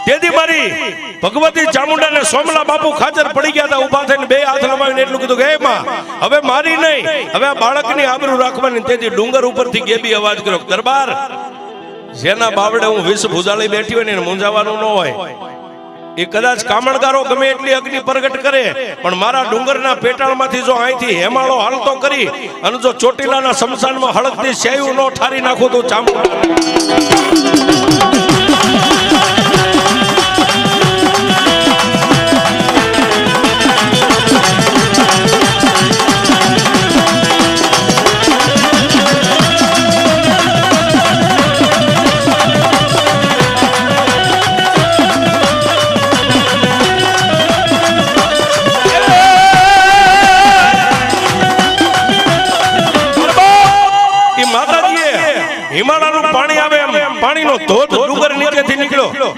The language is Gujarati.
તેથી મારી ભગવતી ચામુંડાને સોમલા બાપુ ખાચર પડી ગયા હતા, ઉભા થઈને બે હાથ લંબાવીને એટલું કીધું કે હે માં, હવે મારી નહીં, હવે આ બાળકની આબરૂ રાખવાની. તેથી ડુંગર ઉપરથી ગેબી અવાજ કર્યો, દરબાર જેના બાવડે હું વિષ ભુજાળી બેઠી હોય ને મૂંઝાવાનું ન હોય. એ કદાચ કામણગારો ગમે એટલી અગ્નિ પ્રગટ કરે, પણ મારા ડુંગરના પેટાળમાંથી જો અહીંથી હેમાળો હાલતો કરી અને જો ચોટીલાના શમશાનમાં હળકથી સેયું નો ઠારી નાખું તો ચામુંડા. હિમાલયનું પાણી આવે એમ પાણીનો ધોધ ડુંગર નીચેથી નીકળ્યો.